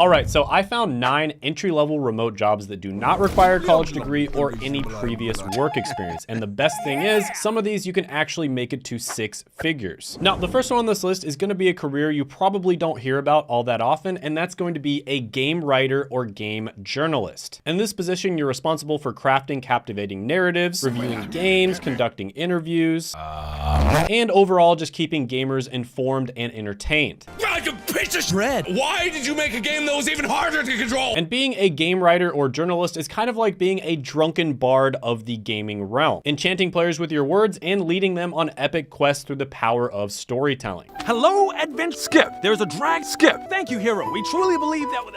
All right, so I found 9 entry-level remote jobs that do not require a college degree or any previous work experience. And the best thing is, some of these you can actually make it to 6 figures. Now, the first one on this list is gonna be a career you probably don't hear about all that often, and that's going to be a game writer or game journalist. In this position, you're responsible for crafting captivating narratives, reviewing games, conducting interviews, and overall just keeping gamers informed and entertained. God, you piece of shit! Why did you make a game that was even harder to control? And being a game writer or journalist is kind of like being a drunken bard of the gaming realm, enchanting players with your words and leading them on epic quests through the power of storytelling. Hello, Advent Skip. There's a drag skip. Thank you, hero. We truly believe that would...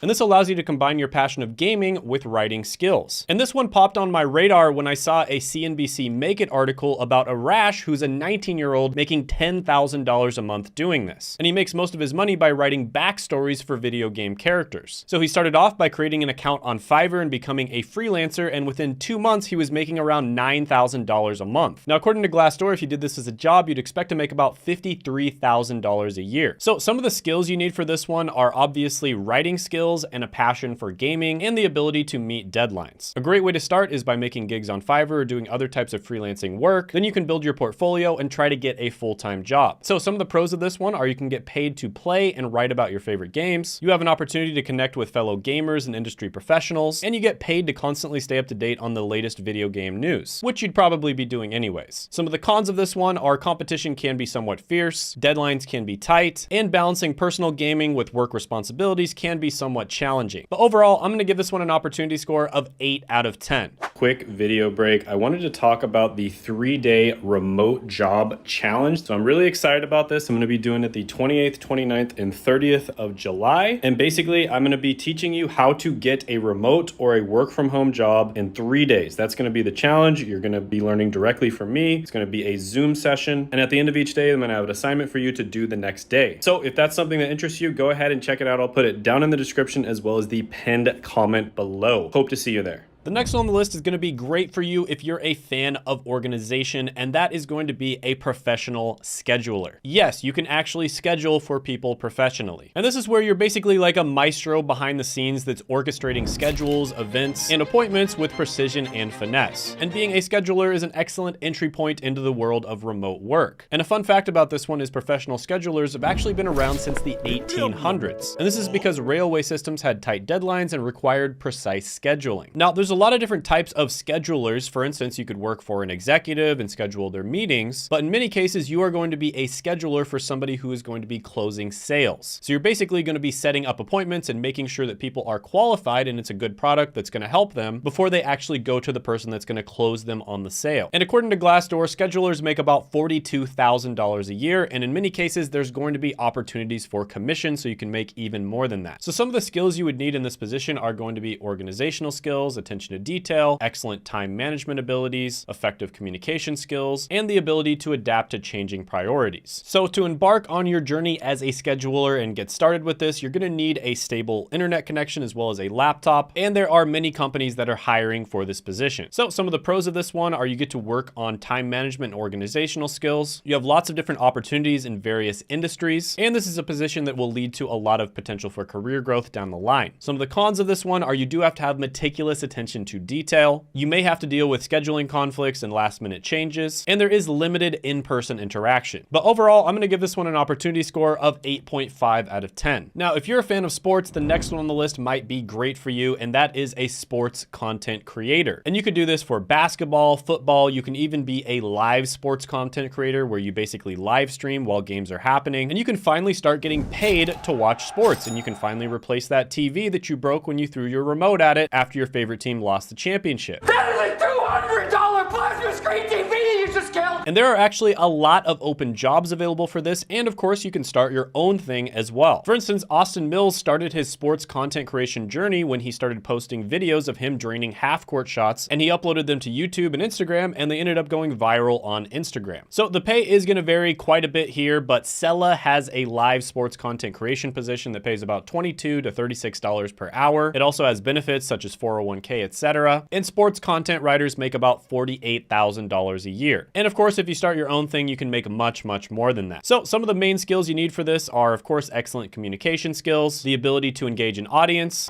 And this allows you to combine your passion of gaming with writing skills. And this one popped on my radar when I saw a CNBC Make It article about Arash, who's a 19-year-old making $10,000 a month doing this. And he makes most of his money by writing backstories for video game characters. So he started off by creating an account on Fiverr and becoming a freelancer, and within 2 months, he was making around $9,000 a month. Now, according to Glassdoor, if you did this as a job, you'd expect to make about $53,000 a year. So some of the skills you need for this one are obviously writing skills, and a passion for gaming, and the ability to meet deadlines. A great way to start is by making gigs on Fiverr or doing other types of freelancing work. Then you can build your portfolio and try to get a full-time job. So some of the pros of this one are you can get paid to play and write about your favorite games. You have an opportunity to connect with fellow gamers and industry professionals, and you get paid to constantly stay up to date on the latest video game news, which you'd probably be doing anyways. Some of the cons of this one are competition can be somewhat fierce, deadlines can be tight, and balancing personal gaming with work responsibilities can be somewhat challenging. But overall, I'm gonna give this one an opportunity score of 8 out of 10. Quick video break. I wanted to talk about the 3-day remote job challenge. So I'm really excited about this. I'm gonna be doing it the 28th, 29th, and 30th of July. And basically, I'm gonna be teaching you how to get a remote or a work from home job in 3 days. That's gonna be the challenge. You're gonna be learning directly from me. It's gonna be a Zoom session. And at the end of each day, I'm gonna have an assignment for you to do the next day. So if that's something that interests you, go ahead and check it out. I'll put it down in the description as well as the pinned comment below. Hope to see you there. The next one on the list is going to be great for you if you're a fan of organization, and that is going to be a professional scheduler. Yes, you can actually schedule for people professionally. And this is where you're basically like a maestro behind the scenes that's orchestrating schedules, events, and appointments with precision and finesse. And being a scheduler is an excellent entry point into the world of remote work. And a fun fact about this one is professional schedulers have actually been around since the 1800s. And this is because railway systems had tight deadlines and required precise scheduling. Now, there's a lot of different types of schedulers. For instance, you could work for an executive and schedule their meetings, but in many cases, you are going to be a scheduler for somebody who is going to be closing sales. So you're basically going to be setting up appointments and making sure that people are qualified and it's a good product that's going to help them before they actually go to the person that's going to close them on the sale. And according to Glassdoor, schedulers make about $42,000 a year, and in many cases, there's going to be opportunities for commission, so you can make even more than that. So some of the skills you would need in this position are going to be organizational skills, attention to detail, excellent time management abilities, effective communication skills, and the ability to adapt to changing priorities. So to embark on your journey as a scheduler and get started with this, you're gonna need a stable internet connection as well as a laptop, and there are many companies that are hiring for this position. So some of the pros of this one are you get to work on time management and organizational skills. You have lots of different opportunities in various industries, and this is a position that will lead to a lot of potential for career growth down the line. Some of the cons of this one are you do have to have meticulous attention to detail. You may have to deal with scheduling conflicts and last minute changes, and there is limited in-person interaction. But overall, I'm gonna give this one an opportunity score of 8.5 out of 10. Now, if you're a fan of sports, the next one on the list might be great for you, and that is a sports content creator. And you could do this for basketball, football, you can even be a live sports content creator where you basically live stream while games are happening, and you can finally start getting paid to watch sports, and you can finally replace that TV that you broke when you threw your remote at it after your favorite team lost the championship. That is a $200 plasma screen TV you just killed! And there are actually a lot of open jobs available for this, and of course you can start your own thing as well. For instance, Austin Mills started his sports content creation journey when he started posting videos of him draining half-court shots, and he uploaded them to YouTube and Instagram, and they ended up going viral on Instagram. So the pay is gonna vary quite a bit here, but Sella has a live sports content creation position that pays about $22 to $36 per hour. It also has benefits such as 401k, etc. And sports content writers make about $48,000 a year. And of course, if you start your own thing, you can make much, much more than that. So some of the main skills you need for this are, of course, excellent communication skills, the ability to engage an audience,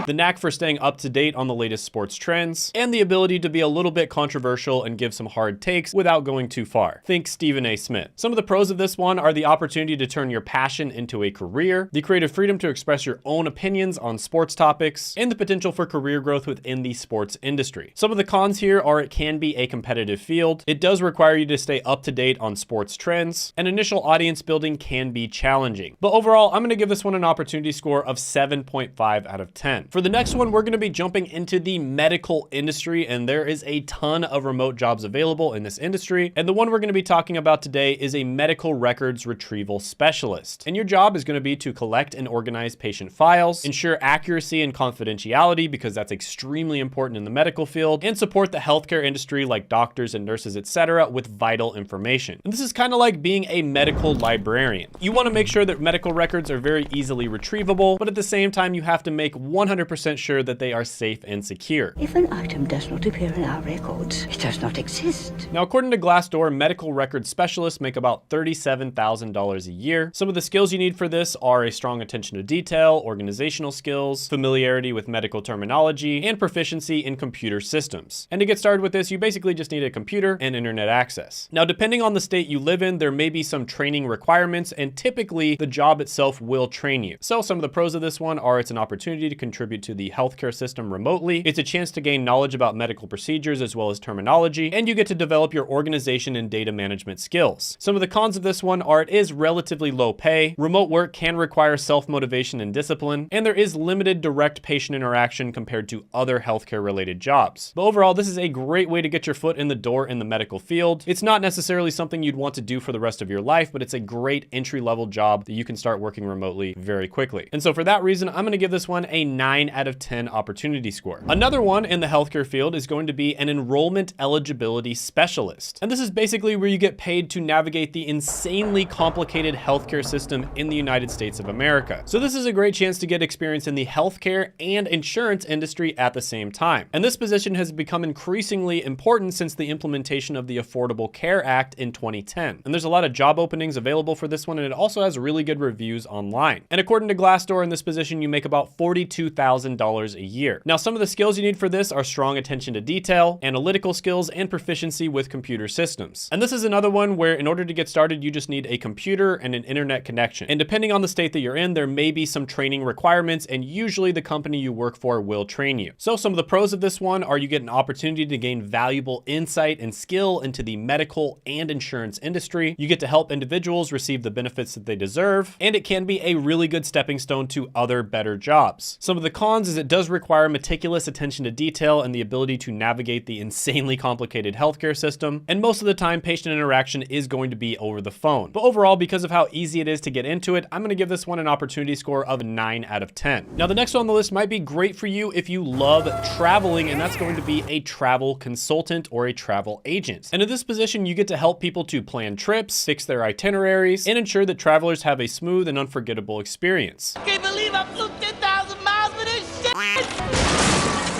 the knack for staying up to date on the latest sports trends, and the ability to be a little bit controversial and give some hard takes without going too far. Think Stephen A. Smith. Some of the pros of this one are the opportunity to turn your passion into a career, the creative freedom to express your own opinions on sports topics, and the potential for career growth within the sports industry. Some of the cons here are it can be a competitive field, it does require you to stay up to date on sports trends, and initial audience building can be challenging. But overall, I'm going to give this one an opportunity score of 7.5 out of 10. For the next one, we're going to be jumping into the medical industry, and there is a ton of remote jobs available in this industry. And the one we're going to be talking about today is a medical records retrieval specialist. And your job is going to be to collect and organize patient files, ensure accuracy and confidentiality, because that's extremely important in the medical field, and support the healthcare industry like doctors and nurses, etc., with vital information. And this is kind of like being a medical librarian. You want to make sure that medical records are very easily retrievable, but at the same time, you have to make 100% sure that they are safe and secure. If an item does not appear in our records, it does not exist. Now, according to Glassdoor, medical records specialists make about $37,000 a year. Some of the skills you need for this are a strong attention to detail, organizational skills, familiarity with medical terminology, and proficiency in computer systems. And to get started with this, you basically just need a computer and internet access. Now, depending on the state you live in, there may be some training requirements, and typically the job itself will train you. So some of the pros of this one are it's an opportunity to contribute to the healthcare system remotely. It's a chance to gain knowledge about medical procedures as well as terminology, and you get to develop your organization and data management skills. Some of the cons of this one are it is relatively low pay, remote work can require self-motivation and discipline, and there is limited direct patient interaction compared to other healthcare related jobs. But overall, this is a great way to get your foot in the door in the medical field. It's not necessarily something you'd want to do for the rest of your life, but it's a great entry-level job that you can start working remotely very quickly. And so for that reason, I'm going to give this one a 9 out of 10 opportunity score. Another one in the healthcare field is going to be an enrollment eligibility specialist. And this is basically where you get paid to navigate the insanely complicated healthcare system in the United States of America. So this is a great chance to get experience in the healthcare and insurance industry at the same time. And this position has become increasingly important since the implementation of the Affordable Care Act in 2010. And there's a lot of job openings available for this one, and it also has really good reviews online. And according to Glassdoor, in this position, you make about $42,000 a year. Now, some of the skills you need for this are strong attention to detail, analytical skills, and proficiency with computer systems. And this is another one where in order to get started, you just need a computer and an internet connection. And depending on the state that you're in, there may be some training requirements, and usually the company you work for will train you. So some of the pros of this one are you get an opportunity to gain valuable insight and skill into the medical and insurance industry. You get to help individuals receive the benefits that they deserve, and it can be a really good stepping stone to other better jobs. Some of the cons is it does require meticulous attention to detail and the ability to navigate the insanely complicated healthcare system, and most of the time patient interaction is going to be over the phone. But overall, because of how easy it is to get into it, I'm going to give this one an opportunity score of 9 out of 10. Now, the next one on the list might be great for you if you love traveling, and that's going to be a travel consultant or a travel agent. And in this position, you get to help people to plan trips, fix their itineraries, and ensure that travelers have a smooth and unforgettable experience. Can't believe I flew 10,000 miles for this shit.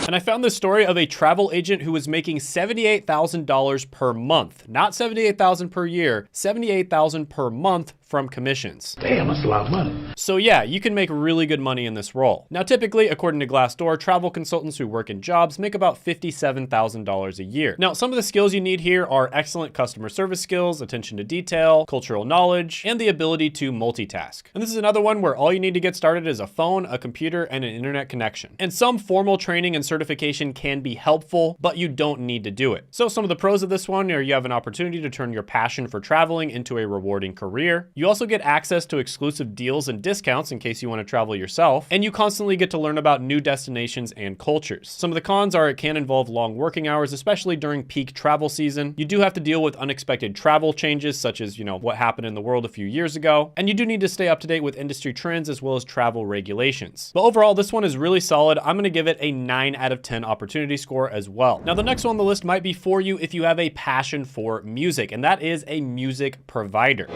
And I found this story of a travel agent who was making $78,000 per month, not $78,000 per year, $78,000 per month from commissions. Damn, that's a lot of money. So yeah, you can make really good money in this role. Now, typically, according to Glassdoor, travel consultants who work in jobs make about $57,000 a year. Now, some of the skills you need here are excellent customer service skills, attention to detail, cultural knowledge, and the ability to multitask. And this is another one where all you need to get started is a phone, a computer, and an internet connection. And some formal training and certification can be helpful, but you don't need to do it. So some of the pros of this one are you have an opportunity to turn your passion for traveling into a rewarding career. You also get access to exclusive deals and discounts in case you want to travel yourself, and you constantly get to learn about new destinations and cultures. Some of the cons are it can involve long working hours, especially during peak travel season. You do have to deal with unexpected travel changes, such as, what happened in the world a few years ago, and you do need to stay up to date with industry trends as well as travel regulations. But overall, this one is really solid. I'm going to give it a 9 out of 10 opportunity score as well. Now, the next one on the list might be for you if you have a passion for music, and that is a music provider.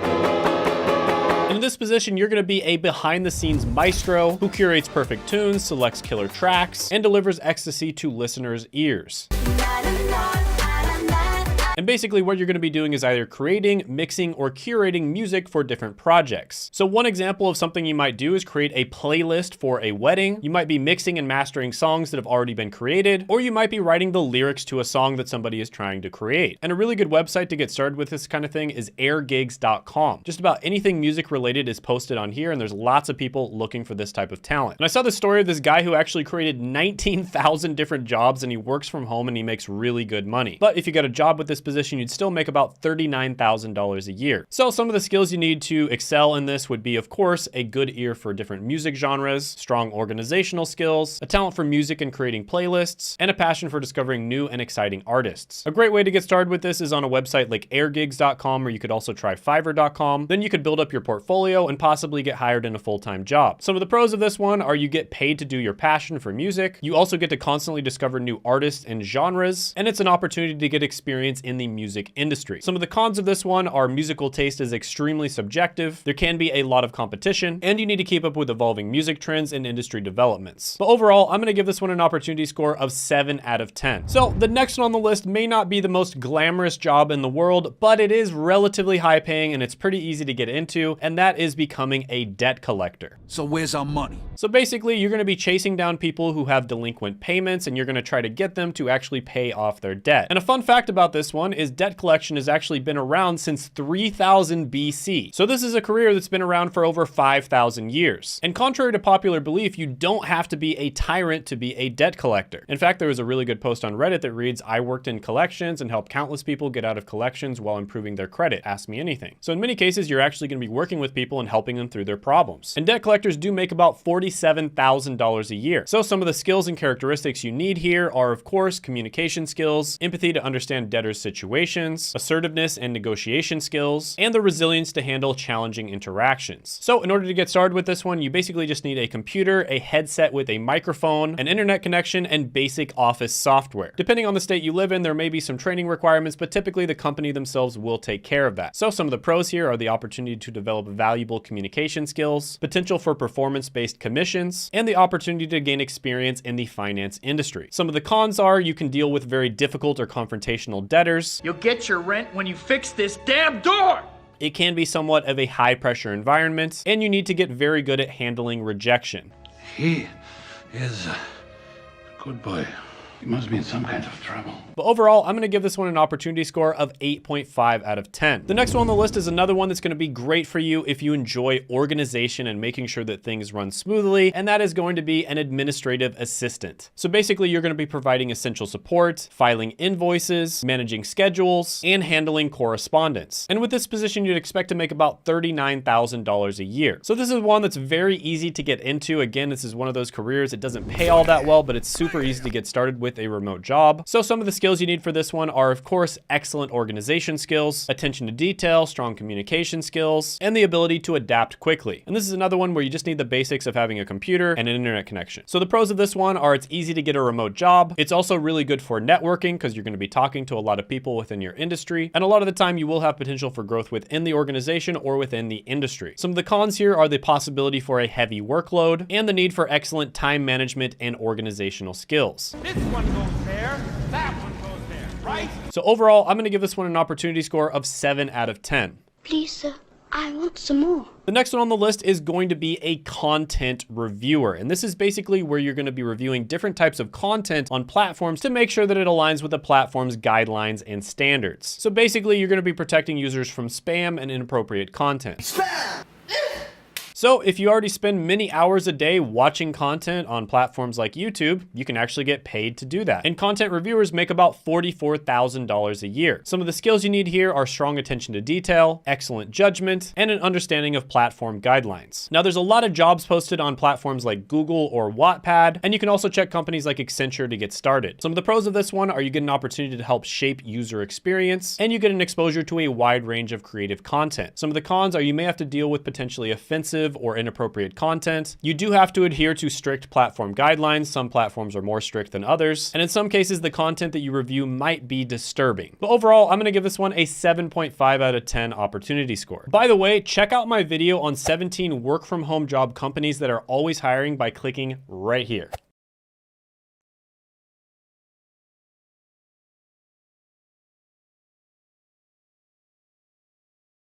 In this position, you're going to be a behind-the-scenes maestro who curates perfect tunes, selects killer tracks, and delivers ecstasy to listeners' ears. And basically what you're gonna be doing is either creating, mixing, or curating music for different projects. So one example of something you might do is create a playlist for a wedding. You might be mixing and mastering songs that have already been created, or you might be writing the lyrics to a song that somebody is trying to create. And a really good website to get started with this kind of thing is airgigs.com. Just about anything music related is posted on here, and there's lots of people looking for this type of talent. And I saw the story of this guy who actually created 19,000 different jobs, and he works from home and he makes really good money. But if you got a job with this position, you'd still make about $39,000 a year. So some of the skills you need to excel in this would be, of course, a good ear for different music genres, strong organizational skills, a talent for music and creating playlists, and a passion for discovering new and exciting artists. A great way to get started with this is on a website like airgigs.com, or you could also try fiverr.com. Then you could build up your portfolio and possibly get hired in a full-time job. Some of the pros of this one are you get paid to do your passion for music. You also get to constantly discover new artists and genres, and it's an opportunity to get experience in the music industry. Some of the cons of this one are musical taste is extremely subjective. There can be a lot of competition, and you need to keep up with evolving music trends and industry developments. But overall, I'm gonna give this one an opportunity score of 7 out of 10. So the next one on the list may not be the most glamorous job in the world, but it is relatively high paying and it's pretty easy to get into, and that is becoming a debt collector. So where's our money? So basically, you're gonna be chasing down people who have delinquent payments, and you're gonna try to get them to actually pay off their debt. And a fun fact about this one is debt collection has actually been around since 3000 BC. So this is a career that's been around for over 5,000 years. And contrary to popular belief, you don't have to be a tyrant to be a debt collector. In fact, there was a really good post on Reddit that reads, "I worked in collections and helped countless people get out of collections while improving their credit. Ask me anything." So in many cases, you're actually gonna be working with people and helping them through their problems. And debt collectors do make about $47,000 a year. So some of the skills and characteristics you need here are, of course, communication skills, empathy to understand debtors' situations, assertiveness and negotiation skills, and the resilience to handle challenging interactions. So in order to get started with this one, you basically just need a computer, a headset with a microphone, an internet connection, and basic office software. Depending on the state you live in, there may be some training requirements, but typically the company themselves will take care of that. So some of the pros here are the opportunity to develop valuable communication skills, potential for performance-based commissions, and the opportunity to gain experience in the finance industry. Some of the cons are you can deal with very difficult or confrontational debtors. You'll get your rent when you fix this damn door! It can be somewhat of a high-pressure environment, and you need to get very good at handling rejection. He is a good boy. He must be in some kind of trouble. But overall, I'm gonna give this one an opportunity score of 8.5 out of 10. The next one on the list is another one that's gonna be great for you if you enjoy organization and making sure that things run smoothly, and that is going to be an administrative assistant. So basically, you're gonna be providing essential support, filing invoices, managing schedules, and handling correspondence. And with this position, you'd expect to make about $39,000 a year. So this is one that's very easy to get into. Again, this is one of those careers, it doesn't pay all that well, but it's super easy to get started with a remote job. So some of the skills you need for this one are, of course, excellent organization skills, attention to detail, strong communication skills, and the ability to adapt quickly. And this is another one where you just need the basics of having a computer and an internet connection. So the pros of this one are it's easy to get a remote job. It's also really good for networking because you're going to be talking to a lot of people within your industry. And a lot of the time you will have potential for growth within the organization or within the industry. Some of the cons here are the possibility for a heavy workload and the need for excellent time management and organizational skills. This one goes there, that one goes there, right? So overall, I'm gonna give this one an opportunity score of 7 out of 10. Please, sir, I want some more. The next one on the list is going to be a content reviewer. And this is basically where you're gonna be reviewing different types of content on platforms to make sure that it aligns with the platform's guidelines and standards. So basically, you're gonna be protecting users from spam and inappropriate content. Spam! So if you already spend many hours a day watching content on platforms like YouTube, you can actually get paid to do that. And content reviewers make about $44,000 a year. Some of the skills you need here are strong attention to detail, excellent judgment, and an understanding of platform guidelines. Now there's a lot of jobs posted on platforms like Google or Wattpad, and you can also check companies like Accenture to get started. Some of the pros of this one are you get an opportunity to help shape user experience, and you get an exposure to a wide range of creative content. Some of the cons are you may have to deal with potentially offensive or inappropriate content. You do have to adhere to strict platform guidelines. Some platforms are more strict than others. And in some cases, the content that you review might be disturbing. But overall, I'm gonna give this one a 7.5 out of 10 opportunity score. By the way, check out my video on 17 work from home job companies that are always hiring by clicking right here.